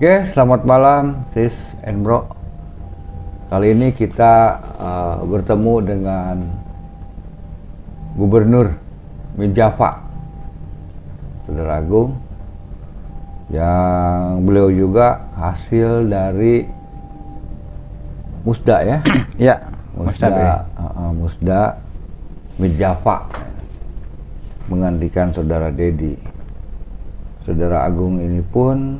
Oke, selamat malam sis and bro. Kali ini kita bertemu dengan Gubernur Mijava, Saudara Agung, yang beliau juga hasil dari Musda ya? Ya, Musda Mijava menggantikan Saudara Dedi. Saudara Agung ini pun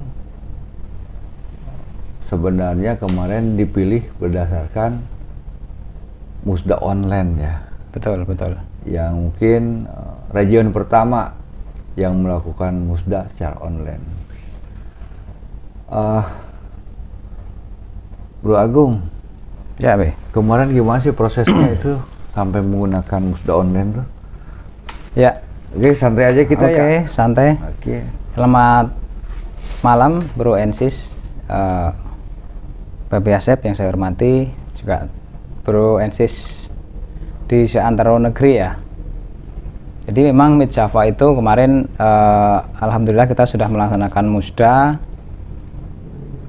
sebenarnya kemarin dipilih berdasarkan Musda online ya. Betul. Yang mungkin region pertama yang melakukan Musda secara online. Bro Agung, ya Be. kemarin gimana sih prosesnya itu sampai menggunakan Musda online tuh? Ya. Oke, santai aja kita ya. Oke, santai. Oke. Selamat malam Bro Ensis, Bapak Asep yang saya hormati, juga Bro Ensis di seantero negeri ya. Jadi memang Mijava itu kemarin alhamdulillah kita sudah melaksanakan Musda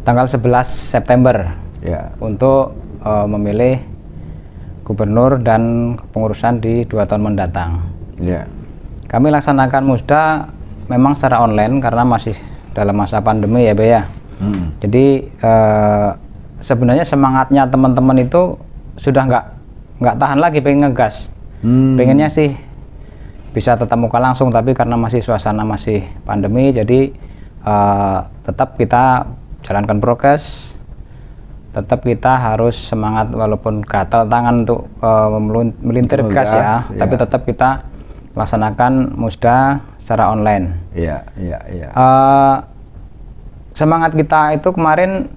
tanggal 11 September Ya. untuk memilih gubernur dan pengurusan di 2 tahun mendatang. Ya. Kami laksanakan Musda memang secara online karena masih dalam masa pandemi ya Be ya. Jadi sebenarnya semangatnya teman-teman itu sudah nggak tahan lagi, pengen ngegas. Pengennya sih bisa tetap muka langsung, tapi karena masih suasana masih pandemi, jadi tetap kita jalankan prokes, tetap kita harus semangat walaupun gatal tangan untuk melintir gas ya, tapi tetap kita laksanakan Musda secara online. Iya. Semangat kita itu kemarin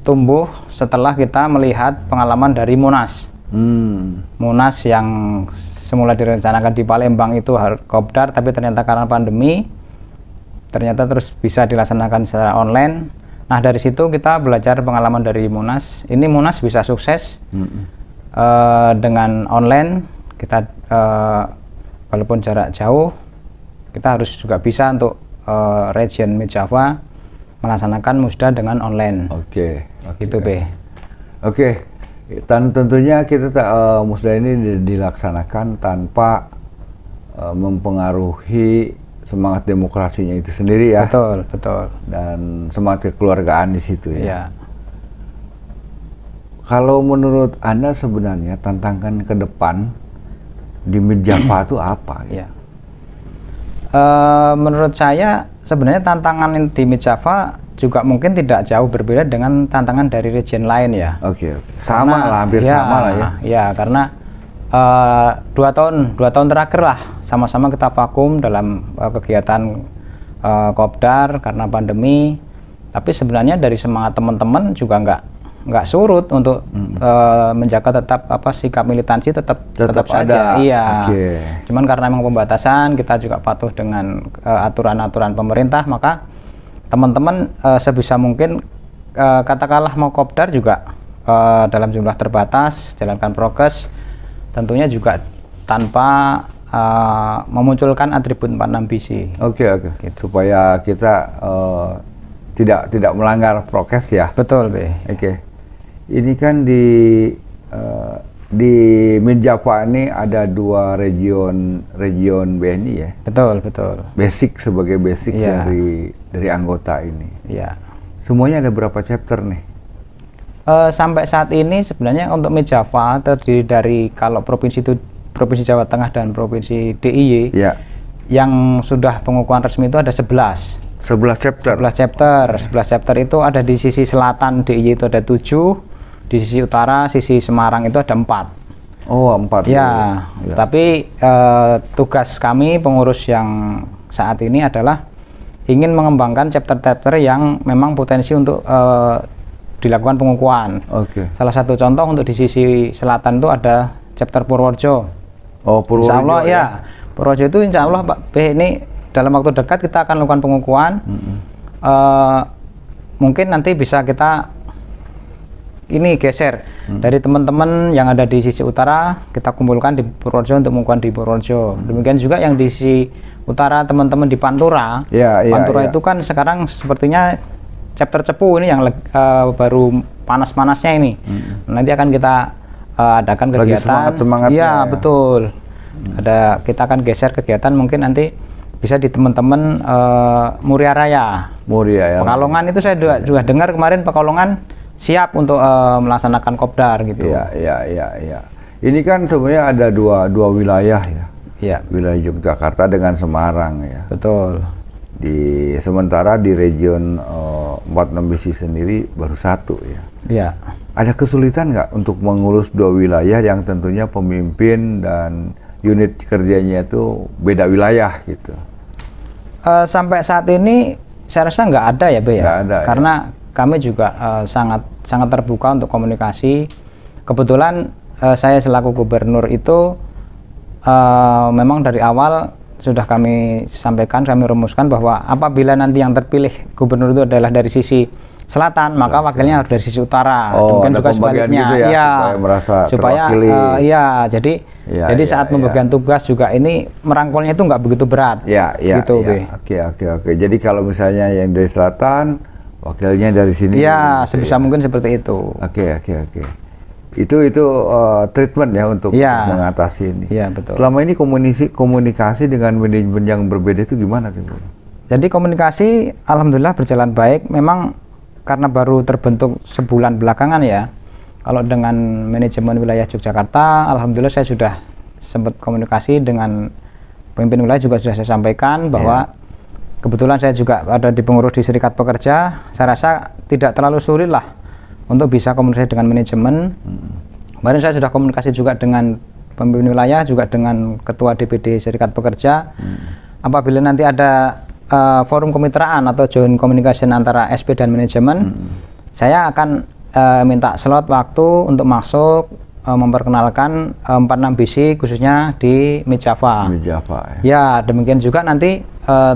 tumbuh setelah kita melihat pengalaman dari Munas. Munas yang semula direncanakan di Palembang itu kopdar, tapi ternyata karena pandemi ternyata terus bisa dilaksanakan secara online. Nah, dari situ kita belajar pengalaman dari Munas. Ini Munas bisa sukses dengan online. Kita walaupun jarak jauh, kita harus juga bisa untuk region Mijava melaksanakan Musda dengan online. Oke. Gitu Be. Oke. Tentunya kita Musda ini dilaksanakan tanpa mempengaruhi semangat demokrasinya itu sendiri ya. Betul. Dan semangat kekeluargaan di situ ya. Iya. Kalau menurut Anda sebenarnya tantangan ke depan di Mijava itu apa? Iya. Menurut saya sebenarnya tantangan di Mijava juga mungkin tidak jauh berbeda dengan tantangan dari region lain ya. Oke. Sama lah, hampir sama lah ya. Ya, karena 2 tahun terakhir lah sama-sama kita vakum dalam kegiatan kopdar karena pandemi. Tapi sebenarnya dari semangat teman-teman juga nggak surut untuk menjaga tetap sikap militansi tetap saja. ada. Iya. Okay. Cuman karena memang pembatasan, kita juga patuh dengan aturan-aturan pemerintah, maka teman-teman sebisa mungkin katakanlah mau kopdar juga dalam jumlah terbatas, jalankan prokes, tentunya juga tanpa memunculkan atribut 46 BC. Oke. Gitu. Supaya kita tidak melanggar prokes ya. Betul Be. Oke. Ini kan di Mijava ini ada 2 region BNI ya. Betul. Basic sebagai basic Iya. dari anggota ini. Iya. Semuanya ada berapa chapter nih? Sampai saat ini sebenarnya untuk Mijava terdiri dari, kalau provinsi itu Provinsi Jawa Tengah dan Provinsi DIY. Ya. Yang sudah pengukuhan resmi itu ada 11. 11 chapter. 11 chapter itu ada di sisi selatan DIY itu ada 7, di sisi utara sisi Semarang itu ada 4. Oh, 4 ya. Tapi tugas kami pengurus yang saat ini adalah ingin mengembangkan chapter-chapter yang memang potensi untuk dilakukan pengukuhan. Oke. Salah satu contoh untuk di sisi selatan itu ada chapter Purworejo. Oh, Purworejo. Insya Allah ya. Purworejo itu insya Allah Pak B, ini dalam waktu dekat kita akan lakukan pengukuhan. Mungkin nanti bisa kita ini geser dari teman-teman yang ada di sisi utara, kita kumpulkan di Purworejo untuk mengukuhan di Purworejo. Demikian juga yang di sisi utara teman-teman di Pantura. Pantura itu kan sekarang sepertinya chapter Cepu ini yang baru panas-panasnya ini. Nanti akan kita adakan kegiatan. Semangat-semangatnya. Iya, betul. Kita akan geser kegiatan mungkin nanti bisa di teman-teman Muria Raya. Pekalongan itu saya juga dengar kemarin Pekalongan siap untuk melaksanakan kopdar gitu. Iya. Ini kan sebenarnya ada dua wilayah ya. Iya. Wilayah Yogyakarta dengan Semarang ya. Betul. Sementara di region 46 BC sendiri baru satu ya. Iya. Ada kesulitan nggak untuk mengurus dua wilayah yang tentunya pemimpin dan unit kerjanya itu beda wilayah gitu? Sampai saat ini saya rasa nggak ada ya, Be ya. Nggak ada, karena kami juga sangat terbuka untuk komunikasi. Kebetulan saya selaku gubernur itu memang dari awal sudah kami sampaikan, kami rumuskan bahwa apabila nanti yang terpilih gubernur itu adalah dari sisi selatan, maka wakilnya harus dari sisi utara. Oh, demikian juga sebaliknya, gitu ya, supaya merasa terwakili. Jadi saat pembagian tugas juga ini merangkulnya itu nggak begitu berat. Gitu, Oke. Jadi kalau misalnya yang dari selatan, wakilnya dari sini. Iya, sebisa mungkin seperti itu. Oke. Itu treatment ya untuk mengatasi ini. Iya, betul. Selama ini komunikasi dengan manajemen yang berbeda itu gimana, Tim? Jadi komunikasi alhamdulillah berjalan baik. Memang karena baru terbentuk sebulan belakangan ya. Kalau dengan manajemen wilayah Yogyakarta, alhamdulillah saya sudah sempat komunikasi dengan pemimpin wilayah, juga sudah saya sampaikan bahwa kebetulan saya juga ada di pengurus di Serikat Pekerja. Saya rasa tidak terlalu sulit lah untuk bisa komunikasi dengan manajemen. Kemarin saya sudah komunikasi juga dengan pemimpin wilayah, juga dengan ketua DPD Serikat Pekerja. Apabila nanti ada forum kemitraan atau joint communication antara SP dan manajemen, saya akan minta slot waktu untuk masuk memperkenalkan 46 BC khususnya di Mid-Java. Ya, demikian juga nanti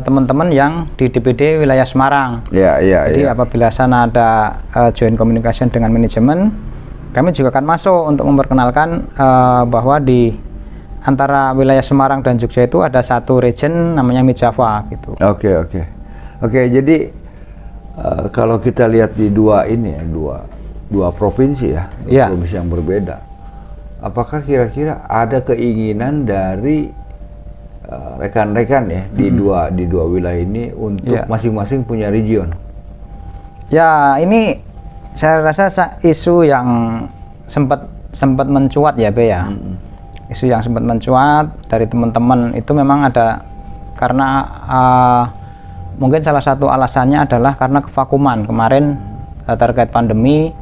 teman-teman yang di DPD wilayah Semarang. Jadi apabila sana ada joint communication dengan manajemen, kami juga akan masuk untuk memperkenalkan bahwa di antara wilayah Semarang dan Jogja itu ada satu region namanya Mid-Java gitu. Oke, jadi kalau kita lihat di dua provinsi ya, provinsi yang berbeda, apakah kira-kira ada keinginan dari rekan-rekan ya di dua wilayah ini untuk masing-masing punya region? Ya, ini saya rasa isu yang sempat mencuat ya, Be ya. Isu yang sempat mencuat dari teman-teman itu memang ada karena mungkin salah satu alasannya adalah karena kevakuman kemarin terkait pandemi.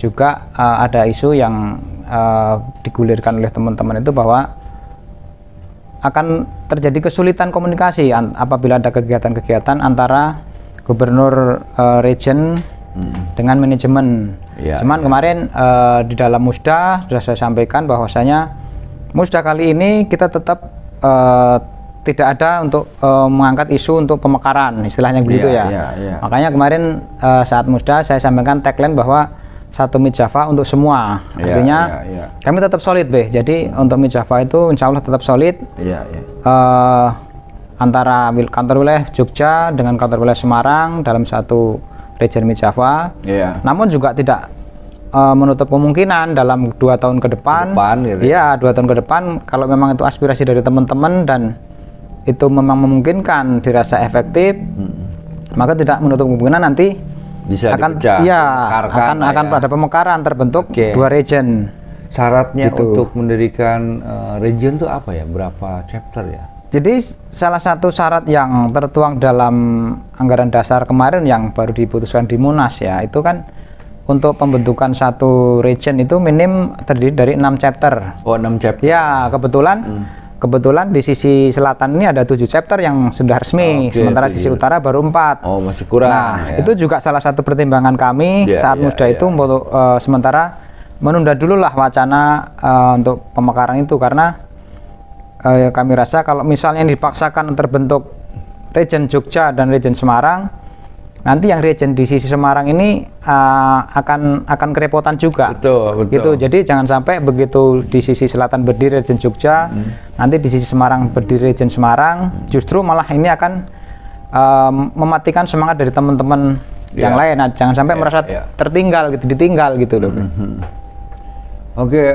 Juga ada isu yang digulirkan oleh teman-teman itu bahwa akan terjadi kesulitan komunikasi apabila ada kegiatan-kegiatan antara gubernur region dengan manajemen. Cuman kemarin di dalam Musda sudah saya sampaikan bahwasanya Musda kali ini kita tetap tidak ada untuk mengangkat isu untuk pemekaran, istilahnya begitu ya. Makanya kemarin saat Musda saya sampaikan tagline bahwa satu Mid-Java untuk semua. Artinya kami tetap solid, Be. Jadi untuk Mid-Java itu insya Allah tetap solid. Antara kantor wilayah Jogja dengan kantor wilayah Semarang dalam satu region Mid-Java. Namun juga tidak menutup kemungkinan dalam 2 tahun ke depan, 2 tahun ke depan kalau memang itu aspirasi dari teman-teman dan itu memang memungkinkan dirasa efektif, maka tidak menutup kemungkinan nanti bisa akan pada pemekaran terbentuk 2 region. Syaratnya untuk mendirikan region itu apa ya? Berapa chapter ya? Jadi salah satu syarat yang tertuang dalam anggaran dasar kemarin yang baru diputuskan di Munas ya, itu kan untuk pembentukan satu region itu minim terdiri dari 6 chapter. 6 chapter. Ya, kebetulan di sisi selatan ini ada 7 chapter yang sudah resmi, sementara sisi utara baru 4. Masih kurang. Nah, itu juga salah satu pertimbangan kami saat Musda itu untuk sementara menunda dulu lah wacana untuk pemekaran itu, karena kami rasa kalau misalnya dipaksakan terbentuk region Jogja dan region Semarang, nanti yang region di sisi Semarang ini akan kerepotan juga. Betul. Gitu. Jadi jangan sampai begitu di sisi selatan berdiri region Jogja, nanti di sisi Semarang berdiri region Semarang, justru malah ini akan mematikan semangat dari teman-teman yang lain. Nah, jangan sampai merasa tertinggal gitu, ditinggal gitu loh. Oke,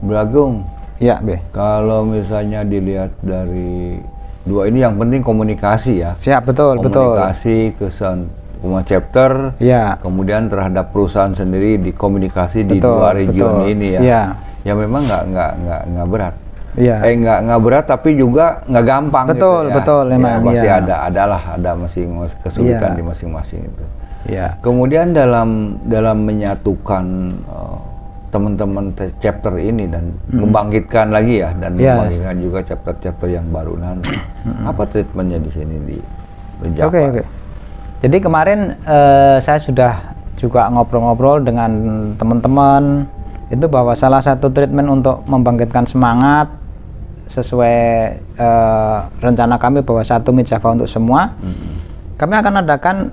Belagung. Ya, B. Kalau misalnya dilihat dari dua ini, yang penting komunikasi ya. Siap, betul, komunikasi ke semua chapter, kemudian terhadap perusahaan sendiri dikomunikasi di dua region ini ya. Ya memang nggak berat. Nggak berat, tapi juga nggak gampang. Betul, memang. Pasti ada masing kesulitan di masing-masing itu. Kemudian dalam menyatukan teman-teman chapter ini dan membangkitkan lagi ya, dan membangkitkan juga chapter-chapter yang baru nanti. Apa treatmentnya di sini di Java? Oke. Jadi kemarin saya sudah juga ngobrol-ngobrol dengan teman-teman itu bahwa salah satu treatment untuk membangkitkan semangat sesuai rencana kami bahwa satu Mi Java untuk semua, kami akan adakan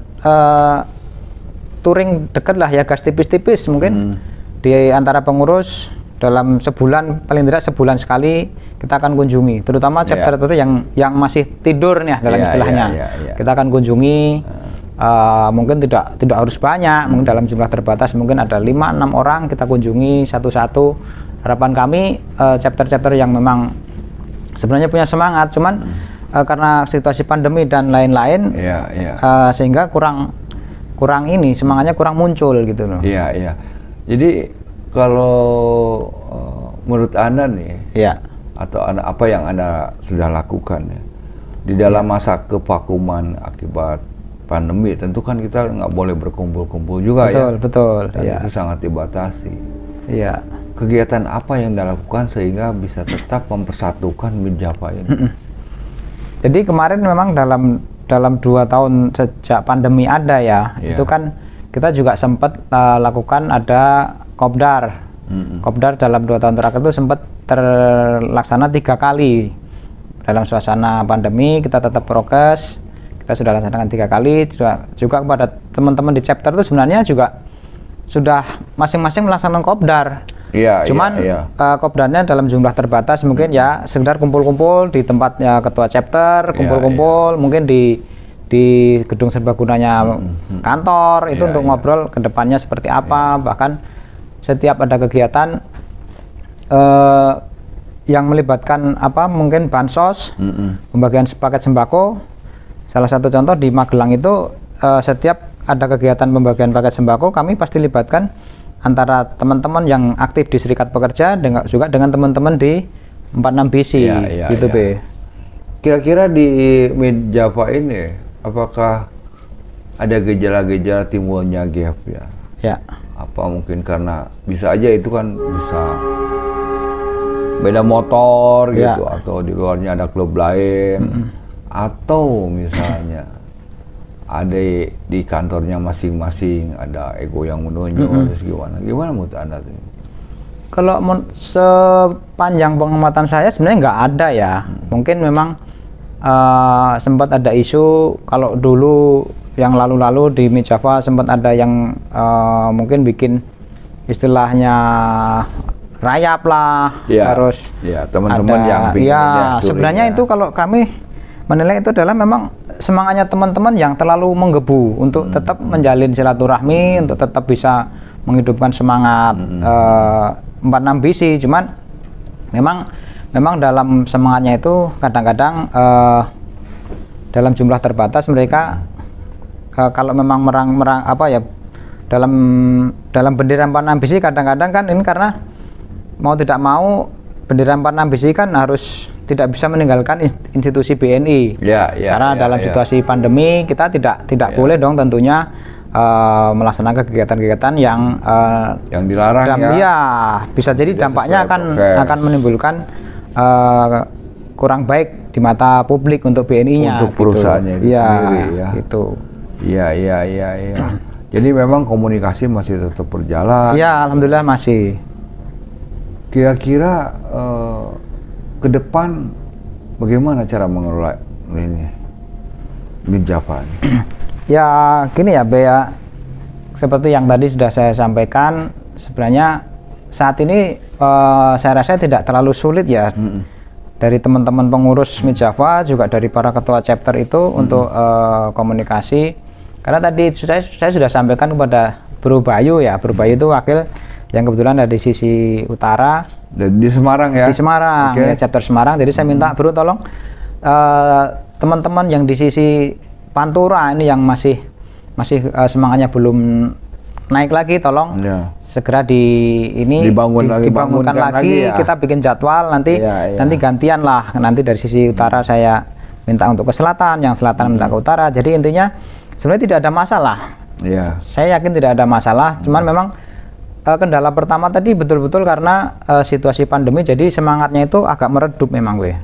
touring dekat lah ya, gas tipis-tipis mungkin di antara pengurus dalam sebulan, paling tidak sebulan sekali kita akan kunjungi, terutama chapter itu yang masih tidur nih dalam istilahnya. Kita akan kunjungi, mungkin tidak harus banyak, mungkin dalam jumlah terbatas, mungkin ada 5-6 orang kita kunjungi satu-satu. Harapan kami chapter-chapter yang memang sebenarnya punya semangat, cuman karena situasi pandemi dan lain-lain, sehingga kurang ini semangatnya kurang muncul gitu loh. Jadi kalau menurut Anda nih, atau apa yang Anda sudah lakukan ya, di dalam masa kevakuman akibat pandemi, tentu kan kita nggak boleh berkumpul-kumpul juga. Betul. Dan itu sangat dibatasi. Kegiatan apa yang Anda lakukan sehingga bisa tetap mempersatukan Mi Java ini? Jadi kemarin memang dalam 2 tahun sejak pandemi ada itu kan kita juga sempat lakukan ada kopdar. Kopdar dalam 2 tahun terakhir itu sempat terlaksana 3 kali. Dalam suasana pandemi kita tetap prokes, kita sudah laksanakan 3 kali. Juga kepada teman-teman di chapter itu sebenarnya juga sudah masing-masing melaksanakan kopdar. Cuman kopdarnya dalam jumlah terbatas, mungkin ya sekedar kumpul-kumpul di tempatnya ketua chapter, kumpul-kumpul mungkin di gedung serbagunanya kantor itu untuk ngobrol ke depannya seperti apa. Bahkan setiap ada kegiatan yang melibatkan mungkin bansos, pembagian paket sembako. Salah satu contoh di Magelang itu setiap ada kegiatan pembagian paket sembako, kami pasti libatkan antara teman-teman yang aktif di Serikat Pekerja juga dengan teman-teman di 46 BC gitu. B. Kira-kira di Mi Java ini apakah ada gejala-gejala timbulnya gap ya? Apa mungkin karena bisa aja itu kan bisa beda motor gitu, atau di luarnya ada klub lain, atau misalnya ada di kantornya masing-masing ada ego yang menonjol, terus gimana menurut Anda? Kalau sepanjang pengamatan saya sebenarnya nggak ada ya. Mungkin memang sempat ada isu kalau dulu yang lalu-lalu di Mi Java sempat ada yang mungkin bikin istilahnya rayap lah, terus teman-teman yang sebenarnya itu kalau kami menilai itu adalah memang semangatnya teman-teman yang terlalu menggebu untuk tetap menjalin silaturahmi, untuk tetap bisa menghidupkan semangat 46 BC. Cuman memang dalam semangatnya itu kadang-kadang dalam jumlah terbatas mereka kalau memang dalam bendera 46 BC kadang-kadang kan ini karena mau tidak mau bendera 46 BC kan harus tidak bisa meninggalkan institusi BNI. Karena dalam situasi pandemi kita tidak boleh dong tentunya melaksanakan kegiatan-kegiatan yang dilarang bisa jadi dampaknya akan menimbulkan kurang baik di mata publik untuk BNI-nya, untuk perusahaannya itu sendiri gitu. Jadi memang komunikasi masih tetap berjalan. Alhamdulillah masih. Kira-kira ke depan bagaimana cara mengelola ini Mi Java? Gini ya, Bea, seperti yang tadi sudah saya sampaikan, sebenarnya saat ini saya rasa tidak terlalu sulit ya dari teman-teman pengurus Mi Java juga dari para ketua chapter itu untuk komunikasi Karena tadi saya sudah sampaikan kepada Bro Bayu ya, Bro Bayu itu wakil yang kebetulan dari sisi utara. Di Semarang ya? Di Semarang, ya, chapter Semarang. Jadi saya minta Bro tolong teman-teman yang di sisi Pantura ini yang masih semangatnya belum naik lagi, tolong segera dibangunkan lagi ya. Kita bikin jadwal nanti nanti gantian lah, nanti dari sisi utara saya minta untuk ke selatan, yang selatan minta ke utara. Jadi intinya sebenarnya tidak ada masalah. Saya yakin tidak ada masalah, cuman memang kendala pertama tadi betul-betul karena situasi pandemi, jadi semangatnya itu agak meredup memang gue.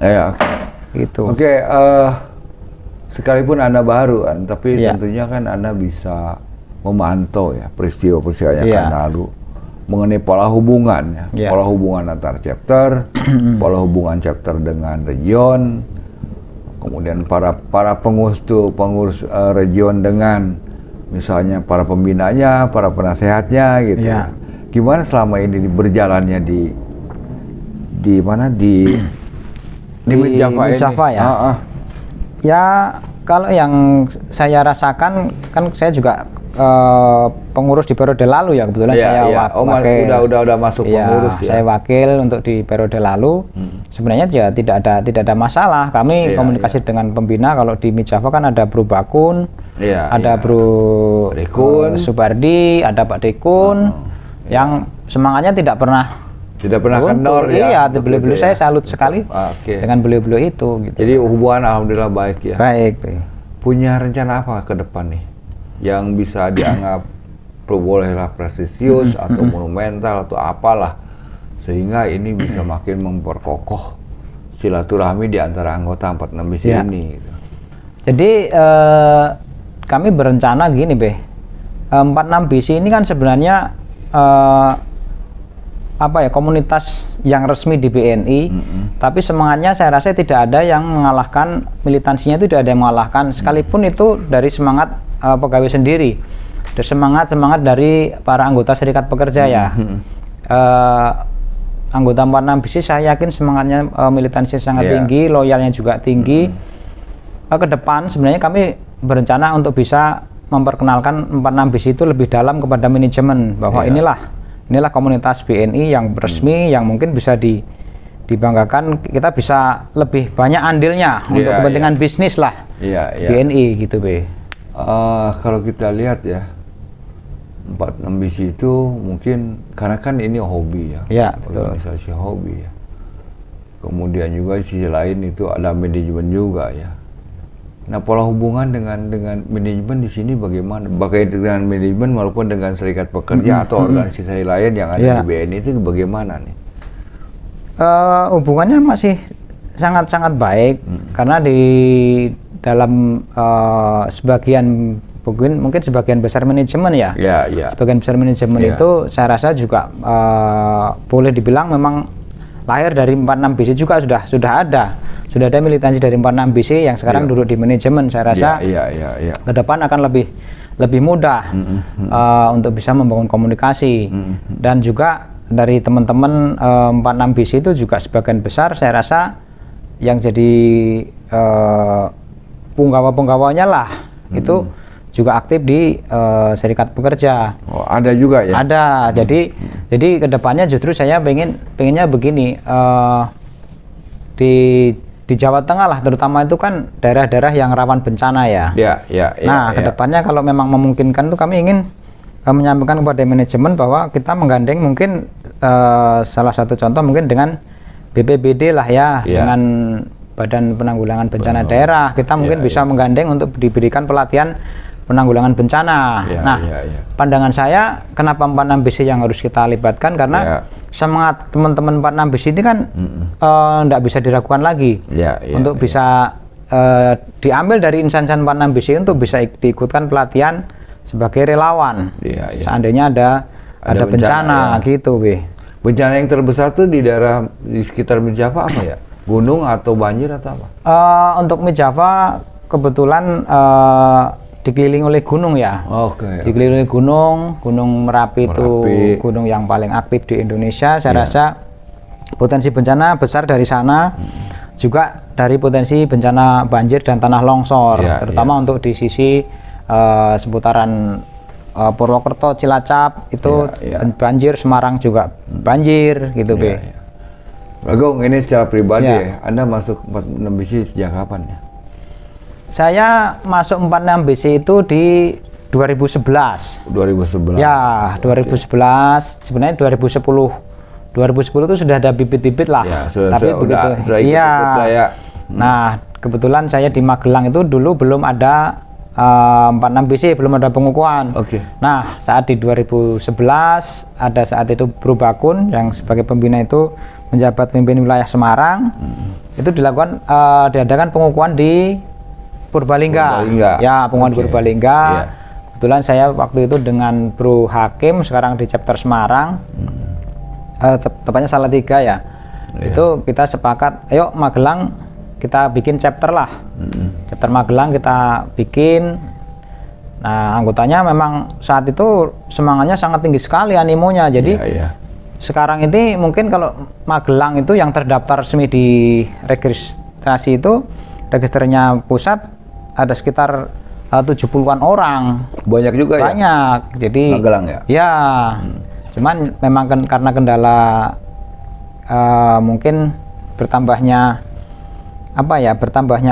Gitu. Sekalipun Anda baru kan, tapi tentunya kan Anda bisa memantau ya peristiwa-peristiwa yang akan lalu mengenai pola hubungan ya, pola hubungan antar chapter, pola hubungan chapter dengan region, kemudian para pengurus region dengan misalnya para pembinanya, para penasehatnya gitu. Gimana selama ini berjalannya di Mijava ya? Ya kalau yang saya rasakan kan saya juga pengurus di periode lalu ya, kebetulan saya udah masuk pengurus ya. Saya wakil untuk di periode lalu. Sebenarnya ya tidak ada masalah. Kami komunikasi dengan pembina. Kalau di Mijava kan ada Bro Bakun, ada Bro Dekun, Subardi, ada Pak Dekun, yang semangatnya tidak pernah kendor ya. Iya, beliau-beliau saya salut sekali dengan beliau-beliau itu. Gitu. Jadi hubungan alhamdulillah baik ya. Baik. Punya rencana apa ke depan nih? Yang bisa dianggap bolehlah prestisius atau monumental atau apalah, sehingga ini bisa makin memperkokoh silaturahmi di antara anggota 46 BC ini. Gitu. Jadi kami berencana gini, 46 BC ini kan sebenarnya komunitas yang resmi di BNI, tapi semangatnya saya rasa tidak ada yang mengalahkan, militansinya itu tidak ada yang mengalahkan, sekalipun itu dari semangat pegawai sendiri, dari semangat dari para anggota serikat pekerja ya. Anggota 46 BC saya yakin semangatnya militansinya sangat tinggi, loyalnya juga tinggi. Ke depan sebenarnya kami berencana untuk bisa memperkenalkan 46 BC itu lebih dalam kepada manajemen, bahwa inilah komunitas BNI yang resmi, yang mungkin bisa dibanggakan, kita bisa lebih banyak andilnya untuk kepentingan bisnis lah BNI gitu, kalau kita lihat ya 46 BC itu mungkin karena kan ini hobi ya, organisasi hobi ya. Kemudian juga di sisi lain itu ada manajemen juga ya. Nah, pola hubungan dengan manajemen di sini bagaimana? Baik dengan manajemen maupun dengan serikat pekerja atau organisasi lain yang ada di BNI itu bagaimana nih? Hubungannya masih sangat-sangat baik, karena di dalam sebagian mungkin sebagian besar manajemen ya. Sebagian besar manajemen itu saya rasa juga boleh dibilang memang lahir dari 46 BC juga sudah ada militansi dari 46 BC yang sekarang duduk di manajemen. Saya rasa ke depan akan lebih mudah untuk bisa membangun komunikasi, dan juga dari teman-teman 46 BC itu juga sebagian besar saya rasa yang jadi punggawa-punggawanya lah itu juga aktif di serikat pekerja. Ada juga ya? Ada. Jadi kedepannya justru saya pengennya begini, di Jawa Tengah lah terutama itu kan daerah-daerah yang rawan bencana ya. Nah, kedepannya kalau memang memungkinkan tuh kami ingin menyampaikan kepada manajemen bahwa kita menggandeng mungkin salah satu contoh mungkin dengan BPBD lah ya, dengan Badan Penanggulangan Bencana Daerah, kita mungkin bisa menggandeng untuk diberikan pelatihan penanggulangan bencana. Pandangan saya kenapa 46 BC yang harus kita libatkan, karena semangat teman-teman 46 BC ini kan tidak bisa diragukan lagi untuk bisa diambil dari insan-insan 46 BC untuk bisa diikutkan pelatihan sebagai relawan. Seandainya ada bencana gitu, Bencana yang terbesar tuh di sekitar Mijava apa ya? Gunung atau banjir atau apa? Untuk Mijava kebetulan dikelilingi oleh gunung ya. Dikelilingi oleh Gunung Merapi itu gunung yang paling aktif di Indonesia. Saya rasa potensi bencana besar dari sana, juga dari potensi bencana banjir dan tanah longsor, terutama untuk di sisi seputaran Purwokerto, Cilacap itu banjir, Semarang juga banjir gitu, Be. Bagong, ini secara pribadi ya, Anda masuk 46 BC sejak kapan ya? Saya masuk 46 BC itu di 2011. 2011. Ya, 2011. Sebenarnya 2010 itu sudah ada bibit-bibit lah. Ya, tapi begitu. Iya. Nah, kebetulan saya di Magelang itu dulu belum ada 46 BC, belum ada pengukuhan. Nah, saat di 2011 ada saat itu Bro Bakun yang sebagai pembina itu menjabat pemimpin wilayah Semarang. Itu dilakukan diadakan pengukuhan di Purbalingga. Ya, pengukuhan Purbalingga. Kebetulan saya waktu itu dengan Bro Hakim sekarang di chapter Semarang. Tepatnya Salatiga ya. Itu kita sepakat, ayo Magelang kita bikin chapter lah. Chapter Magelang kita bikin. Nah, anggotanya memang saat itu semangatnya sangat tinggi sekali, animonya. Jadi sekarang ini mungkin kalau Magelang itu yang terdaftar resmi di registrasi itu, registernya pusat ada sekitar 70-an orang. Banyak juga ya? Banyak. Jadi Magelang ya? Ya. Cuman memang karena kendala mungkin bertambahnya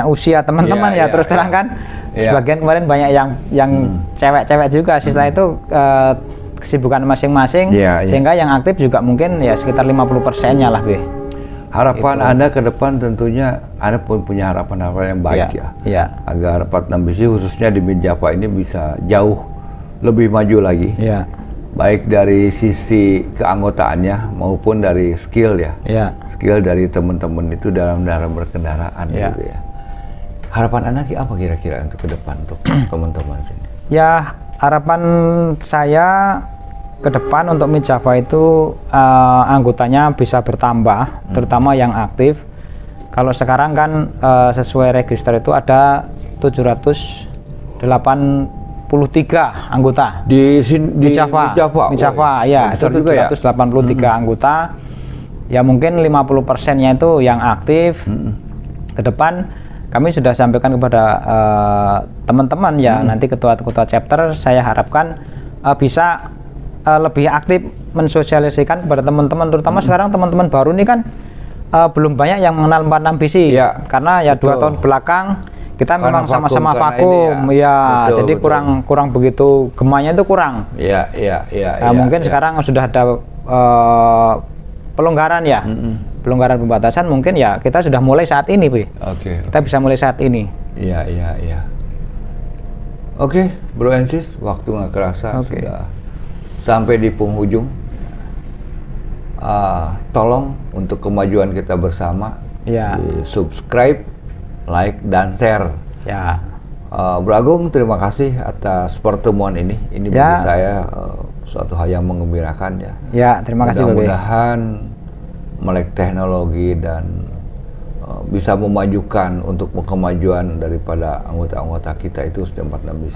usia teman-teman terus terang kan. Sebagian kemarin banyak yang cewek-cewek juga. Setelah itu kesibukan masing-masing, sehingga yang aktif juga mungkin ya sekitar 50%-nya lah, Be. Harapan Anda ke depan tentunya Anda pun punya harapan-harapan yang baik agar 46 BC khususnya di Minjapa ini bisa jauh lebih maju lagi. Baik dari sisi keanggotaannya maupun dari skill skill dari teman-teman itu dalam berkendaraan gitu ya. Harapan Anda apa kira-kira untuk ke depan untuk teman-teman sini? Ya, harapan saya ke depan untuk Minjapa itu anggotanya bisa bertambah, terutama yang aktif. Kalau sekarang kan sesuai register itu ada 783 anggota di Minjapa ya, itu 783 anggota. Ya mungkin 50%-nya itu yang aktif. Ke depan kami sudah sampaikan kepada teman-teman nanti ketua-ketua chapter, saya harapkan bisa lebih aktif mensosialisasikan kepada teman-teman, terutama sekarang teman-teman baru ini kan belum banyak yang mengenal 46 BC karena ya 2 tahun belakang kita memang sama-sama vakum jadi kurang begitu gemanya itu kurang. Mungkin sekarang sudah ada pelonggaran pelonggaran pembatasan, mungkin ya kita sudah mulai saat ini, Bu. Kita bisa mulai saat ini. Bro and Sis, waktu nggak kerasa sudah sampai di penghujung. Tolong untuk kemajuan kita bersama di subscribe, like, dan share. Bro Agung, terima kasih atas pertemuan ini. Ini bagi saya suatu hal yang menggembirakan terima kasih. Mudah-mudahan melek teknologi dan bisa memajukan untuk kemajuan daripada anggota-anggota kita itu sudah 46 BC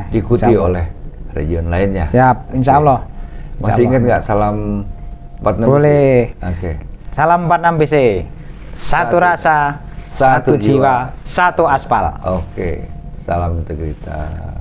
diikuti oleh region lainnya. Insya Allah. Masih ingat nggak salam 46 BC? Boleh. Salam 46 BC. Satu rasa, satu jiwa, satu aspal. Salam integritas.